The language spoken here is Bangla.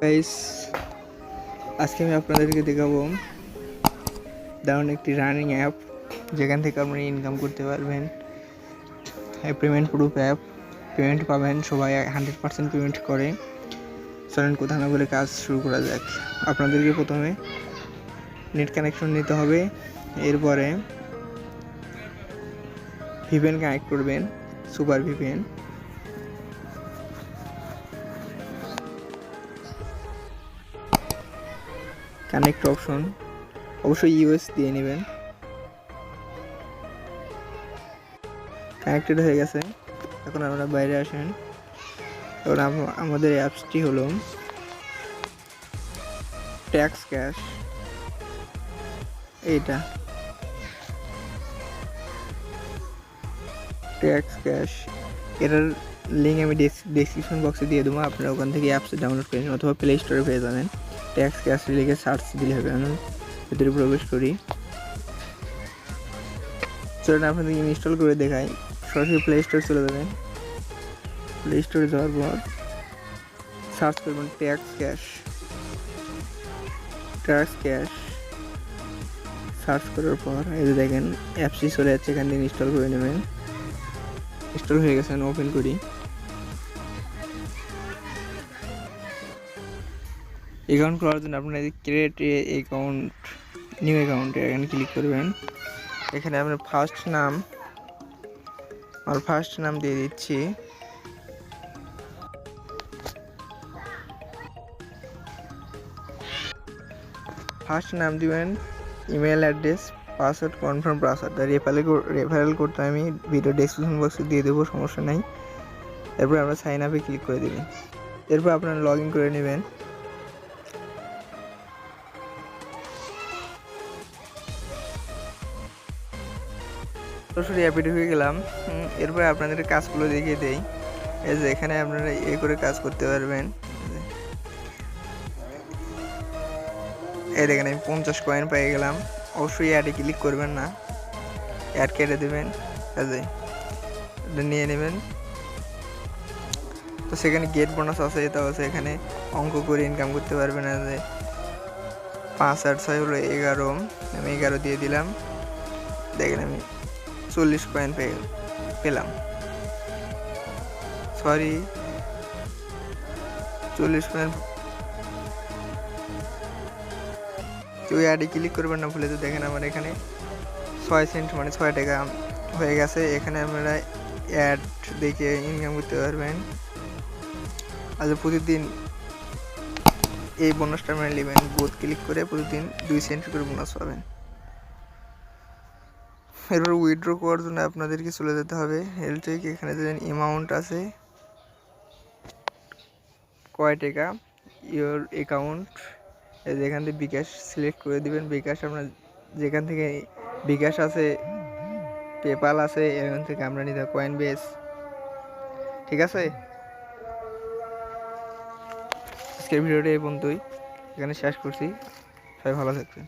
গাইস, আজকে আমি আপনাদেরকে দেখাবো দারুণ একটি রানিং অ্যাপ যেখান থেকে আপনি ইনকাম করতে পারবেন। পেমেন্ট প্রুফ অ্যাপ, পেমেন্ট পাবেন, সবাই 100% পেমেন্ট করে। চলেন কথা না বলে কাজ শুরু করা যাক। আপনাদেরকে প্রথমে নেট কানেকশন নিতে হবে, এরপরে ভিপিএন কানেক্ট করবেন, সুপার ভিপিএন। কানেক্ট অপশন অবশ্যই ইউএস দিয়ে নেবেন। কানেক্টেড হয়ে গেছে, এখন আমরা বাইরে আসেন। এখন আমাদের অ্যাপসটি হলো ট্যাক্স ক্যাশ। এইটা ট্যাক্স ক্যাশ, এটার লিঙ্ক আমি ডেসক্রিপশন বক্সে দিয়ে দেবো। আপনারা ওখান থেকে অ্যাপস ডাউনলোড করে নিন অথবা প্লে স্টোরে পেয়ে যাবেন। ট্যাক্স ক্যাশ লিখে সার্চ দিলে হবে। আমি ভিতরে প্রবেশ করি। চলুন আপনাদের ইনস্টল করে দেখাই। সরাসরি প্লে স্টোরে চলে যাবেন। প্লে স্টোরে যাওয়ার পর সার্চ করবেন tax cash. Tax cash search করার পর এই যে দেখেন অ্যাপসটি চলে যাচ্ছে, এখান থেকে ইনস্টল করে নেবেন। ইনস্টল হয়ে গেছে, ওপেন করি। অ্যাকাউন্ট করার জন্য আপনার ক্রিয়েট অ্যাকাউন্ট, নিউ অ্যাকাউন্টে এখানে ক্লিক করবেন। এখানে আপনার ফার্স্ট নাম দিয়ে দিচ্ছি। ফার্স্ট নাম দিবেন, email address, password, confirm password. Referral কোডটা আমি ভিডিও ডেসক্রিপশন বক্সে দিয়ে দেবো, সমস্যা নাই। এরপর আমরা সাইন আপে ক্লিক করে দেবেন। এরপর আপনারা লগ ইন করে নেবেন। সরাসরি অ্যাপে ঢুকে গেলাম। এরপর আপনাদের কাজগুলো দেখিয়ে দেই। এই যে এখানে আপনারা করে কাজ করতে পারবেন। এই দেখেন আমি 50 কয়েন পেয়ে গেলাম। অবশ্যই অ্যাডে ক্লিক করবেন না, অ্যাড কেটে দেবেন। এটা নিয়ে নেবেন। তো সেখানে গেট বোনাস আছে, এটা আছে। এখানে অঙ্ক করে ইনকাম করতে পারবেন। যে 5 আর 6 হলো 11, আমি 11 দিয়ে দিলাম। দেখেন আমি 40 কয়েন পেলাম। 40 কয়েন। কেউ অ্যাডে ক্লিক করবেন না ভুলে। তো দেখেন আমার এখানে 6 সেন্ট মানে 6 টাকা হয়ে গেছে। এখানে আপনারা অ্যাড দেখে ইনকাম করতে পারবেন। আজ প্রতিদিন এই বোনাসটা আপনারা নেবেন। বোথ ক্লিক করে প্রতিদিন 2 সেন্ট করে বোনাস পাবেন। এরপর উইথড্র করার জন্য আপনাদেরকে চলে যেতে হবে হেলথেক। এখানে দেখেন অ্যামাউন্ট আছে, কয় টাকা, ইওর অ্যাকাউন্ট। এখান থেকে বিকাশ সিলেক্ট করে দিবেন। বিকাশ আপনার যেখান থেকে বিকাশ আছে, পেপাল আছে, এখান থেকে আমরা নিতে কয়েন বেস। ঠিক আছে, আজকের ভিডিওটা এই পর্যন্তই, এখানে শেষ করছি। সবাই ভালো থাকবেন।